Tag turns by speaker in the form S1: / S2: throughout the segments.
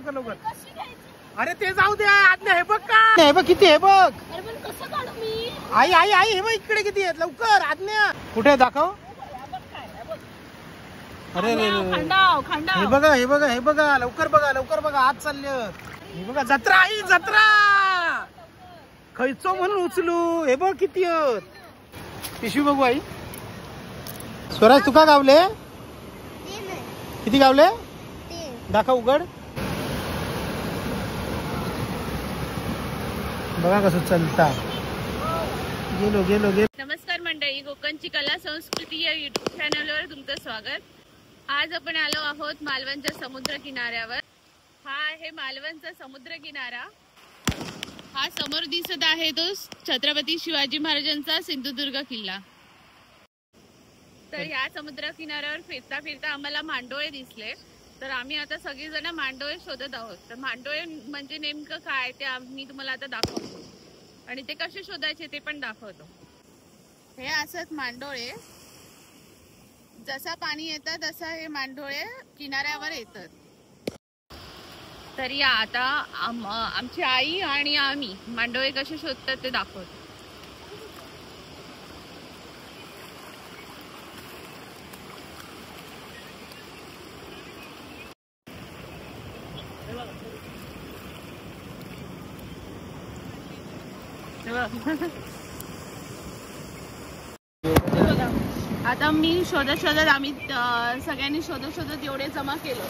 S1: लवकर लवकर. अरे ते जाऊ दे आज्ञा. हे बघ का, हे बघ किती, हे बघ. आई आई आई, हे बघ इकडे किती आहेत. लवकर आज्ञा. कुठे दाखव. अरे हे बघा हे बघा हे बघा. लवकर बघा लवकर बघा. आज चालले. हे बघा जत्रा. आई जत्रा खैचो म्हणून उचलू. हे बघ किती आहेत. पिशवी बघू आई. स्वराज तुका गावले किती गावले दाखव. उघड. बघा कसं चालता. गेलो गेलो गेलो.
S2: नमस्कार मंडळी, कोकणची कला संस्कृती या युट्यूब चॅनलवर तुमचं स्वागत. आज आपण आलो आहोत मालवणच्या समुद्र किनाऱ्यावर. हा आहे मालवणचा समुद्र किनारा. हा समोर दिसत आहे तो छत्रपती शिवाजी महाराजांचा सिंधुदुर्ग किल्ला. तर या समुद्र किनाऱ्यावर फिरता फिरता आम्हाला मांडोळे दिसले. तर आम्ही आता सगळीजण मांडोळे शोधत आहोत. तर मांडोळे म्हणजे नेमकं काय ते मी तुम्हाला आता दाखवतो आणि ते कसे शोधायचे ते पण दाखवतो. हे असत मांडोळे. जसा पाणी येतं तसा हे मांडोळे किनाऱ्यावर येतात. तर या आता आमची आई आणि आम्ही मांडोळे कसे शोधतात ते दाखवतो. आता मी शोधत शोधत आम्ही सगळ्यांनी शोधत शोधत एवढे जमा केलो.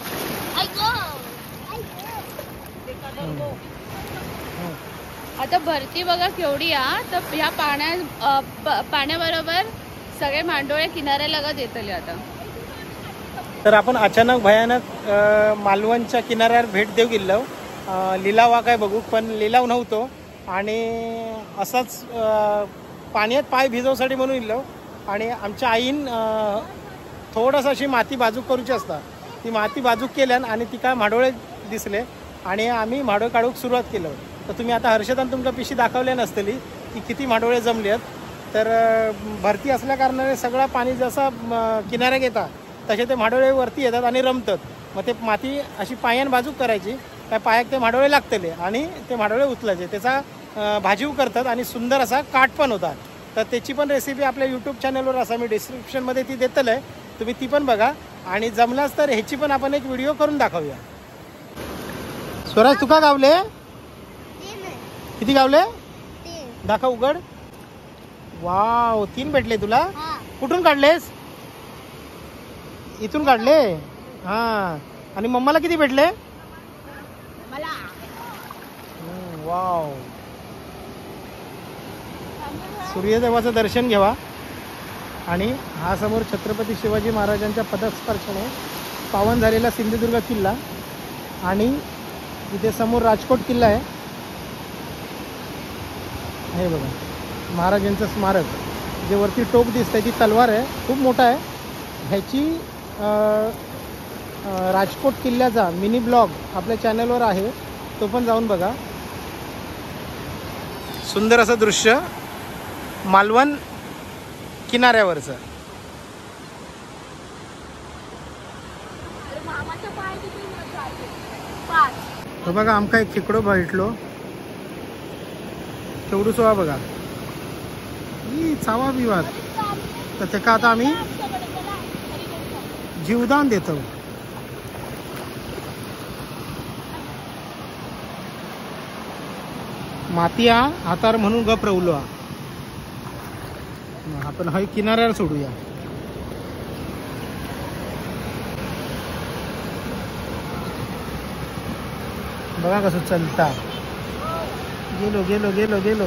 S2: आता भरती बघा केवढी आहे. तर ह्या पाण्याबरोबर सगळे मांडोळे किनाऱ्यालगत येतले. आता
S1: तर आपण अचानक भयानक मालवणच्या किनाऱ्यावर भेट देऊ गेलो. लिलाव काय बघू, पण लिलाव नव्हतो आणि असाच पाण्यात पाय भिजवसाठी म्हणून गेलो. आणि आमच्या आईन थोडंसं अशी माती बाजूक करूची असता. ती माती बाजूक केल्यान आणि ती काय माडोळे दिसले आणि आम्ही माडोळे काढूक सुरुवात केलं. तर तुम्ही आता हर्षदान तुमच्या पिशी दाखवल्या नसतली की किती माडोळे जमले आहेत. तर भरती असल्या कारणाने सगळं पाणी जसं किनाऱ्यात येतात तसे ते माडोळे वरती येतात आणि रमतात. मग ते माती अशी पायान बाजूक करायची. त्या पायाक ते माडोळे लागतले आणि ते माडोळे उचलायचे. त्याचा भाजीव करतात आणि सुंदर असा काठ पण होता. तर त्याची पण रेसिपी आपल्या यूट्यूब चॅनलवर असा मी डिस्क्रिप्शनमध्ये ती देतलं आहे. तुम्ही ती पण बघा आणि जमलाच तर ह्याची पण आपण एक व्हिडिओ करून दाखवूया. स्वराज तुका गावले किती गावले दाखव. उघड. वाव 3 भेटले तुला. कुठून काढलेस. इथून काढले. हा. आणि मम्माला किती भेटले. वाव. सूर्यदेवाचं दर्शन घ्यावा. आणि हा समोर छत्रपती शिवाजी महाराजांच्या पदस्पर्शाने पावन झालेला सिंधुदुर्ग किल्ला आणि इथे समोर राजकोट किल्ला आहे. हे बघा महाराजांचं स्मारक. जे वरती टोक दिसतंय ती तलवार आहे. खूप मोठा आहे. ह्याची राजकोट किल्ल्याचा मिनी ब्लॉग आपल्या चॅनलवर आहे. तो पण जाऊन बघा. सुंदर असं दृश्य मालवण किनाऱ्यावरचं. बघा आमका एक खेकडो भेटलो. तेवढं सोळा बघा ही चावा विवाद. तर त्याका आता आम्ही जीवदान देतो. मातिया हातार म्हणून गप रवलो. आपण हा किनाऱ्यावर सोडूया. बघा कसं चालता. गेलो गेलो गेलो गेलो.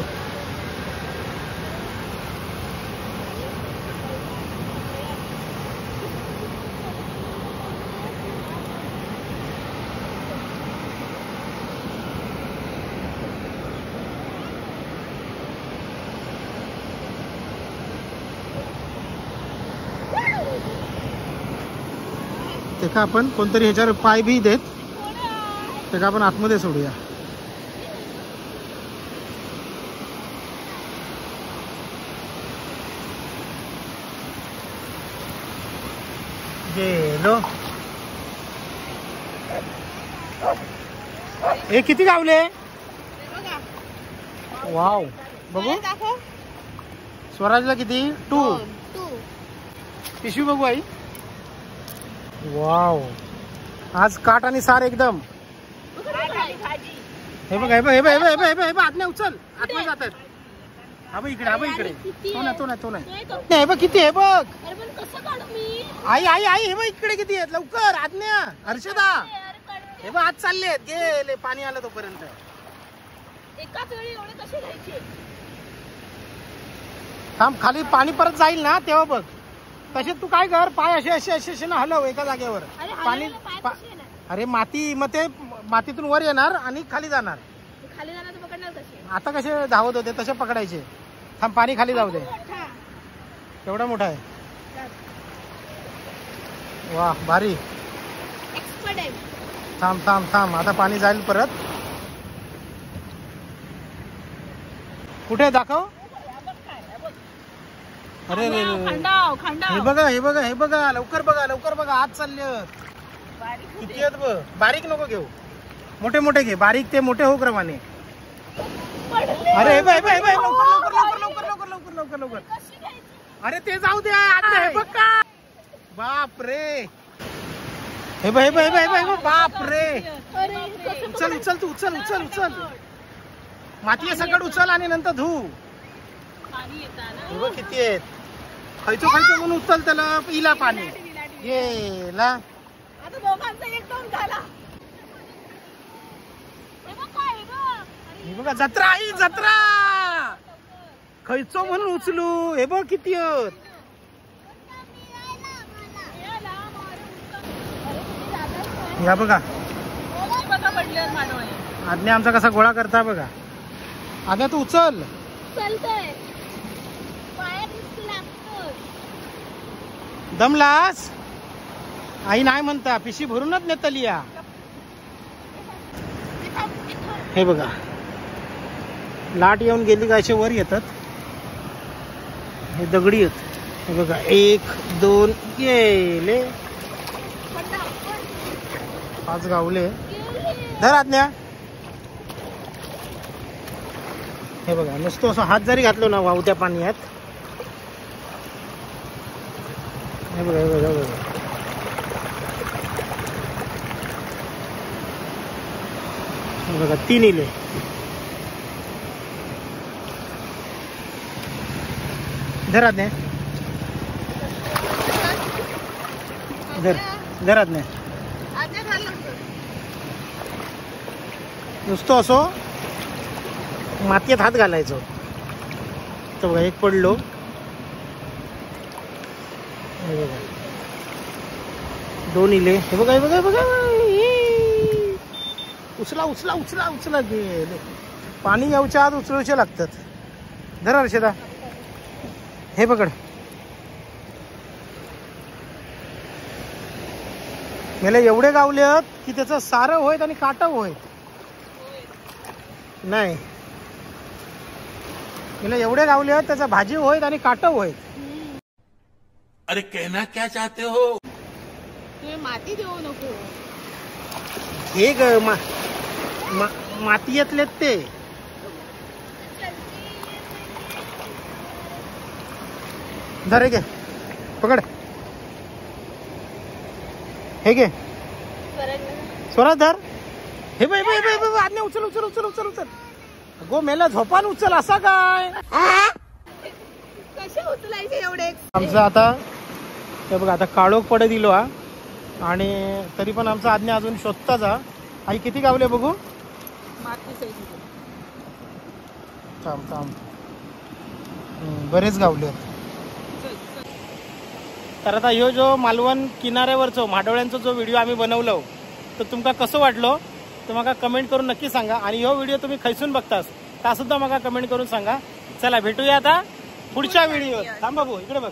S1: त्याका आपण कोणतरी ह्याच्यावर पाय बी देत. त्याका आपण आतमध्ये सोडूया. गेलो. हे किती गावले? वाव, बघू स्वराजला किती? 2. पिशवी बघू आई. वाव, आज काट आणि सार एकदम. हे बघ, हे बघ, हे बघ, हे बघ, हे बघ, हे बघ, आज्ञा उचल, आतमध्ये जातात. हा बघ इकडे, हा बघ इकडे. तो नाही. हे बघ किती, हे बघ. आई आई आई, हे बघ इकडे किती आहेत. लवकर आज्ञा, हर्षदा. हे बघ आज चालले आहेत. गेले, पाणी आलं तोपर्यंत.
S2: एकाच वेळी एवढे कसे घ्यायचे?
S1: थांब, खाली पाणी परत जाईल ना तेव्हा बघ. तसे तू काय कर, पाय असे ना हलव एका जागेवर. पाणी अरे माती, मग ते मातीतून वर येणार आणि खाली जाणार. आता कसे धावत होते तसे पकडायचे. थांब, पाणी खाली जाऊ दे. एवढा मोठा आहे. वा, भारी. थांब थांब थांब, आता पाणी जाईल परत. कुठे दाखव? अरे रे, हे बघा, हे बघा, हे बघा, लवकर बघा, लवकर बघा. आज चालले किती आहेत बघ. बारीक नको घेऊ, मोठे मोठे घे. बारीक ते मोठे हो क्रमाने. अरे हे बघ, हे बघ, हे बघ, लवकर लवकर लवकर लवकर लवकर लवकर लवकर लवकर. अरे ते जाऊ दे. हे बघ का, बाप रे. हे बघ, हे बघ, हे बघ, हे बघ, बाप रे. उचल उचल तू, उचल उचल उचल. माती सकट उचल आणि नंतर धू. हे बघ किती आहेत. खायचो खायचो म्हणून उचल, त्याला पिला पाणी गेला.
S2: आता दोघांचा एकदम झाला.
S1: हे बघा, जत्रा आई, जत्रा. खायचो म्हणून उचलू. हे बघ किती आहेत. या बघा, आज्ञा आमचा कसा गोळा करता बघा. आज्ञा तू उचल. दमलास? आई नाही म्हणता, पिशी भरूनच नेतली या. हे बघा, लाट येऊन गेली का असे वर येतात. हे दगडी आहेत. हे बघा, 1 2 गेले. 5 गावले. धर आज्ञा. हे बघा, नुसतं असं हात जरी घातलो ना वाहत्या पाण्यात. हे बघा, हे बघा, बघा. बघा 3 इले. धरात नाही, धरात नाही. नुसतं असो मातीत हात घालायचो. तर बघा, एक पडलो. हे बघा, 2 इले. हे बघा, हे बघा, बघा. उचला उचला उचला उचला. गेले. पाणी यायच्या आत उचलूचे लागतात. धर हर्षदा, हे पकड. मला एवढे गावले की त्याचं सारं होईत आणि काटव होईत. नाही, मला एवढे गावले आहेत त्याचा भाजी होईत आणि काटव होईत.
S3: अरे कहना क्या चाहते हो?
S2: तुम्ही माती देऊ नको.
S1: हे ग मातीयेतले ते. धर, हे घे, पकड. हे घे स्वराज, धर. हे बाय बाय बाय बाय. आज्ञा उचल उचल उचल उचल उचल. गो मेला झोपान उचल. असा काय
S2: कसे उचलायचे एवढे?
S1: आमचं आता हे बघा, आता काळोख पडे दिलो हा. आणि तरी पण आमचा आज्ञा अजून शोधताच हा. आई किती गावले बघू. थांब थांब, बरेच गावले. तर आता ह्यो जो मालवण किनाऱ्यावरचो माडोळ्यांचा जो व्हिडिओ आम्ही बनवलो तो तुमका कसं वाटलो तर मला कमेंट करून नक्की सांगा. आणि ह्यो व्हिडिओ तुम्ही खैसून बघतास ता सुद्धा मला कमेंट करून सांगा. चला भेटूया आता पुढच्या व्हिडिओ. थांब बाबू, इकडे बघ.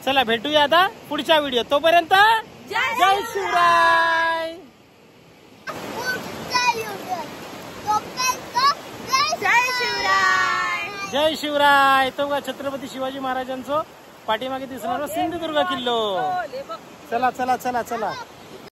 S1: चला भेटूया आता पुढच्या व्हिडिओ. तोपर्यंत जय शिवराय. जय शिवराय. तो बघा छत्रपती शिवाजी महाराजांचं पाठीमागे दिसणारा सिंधुदुर्ग किल्लो. चला चला चला चला.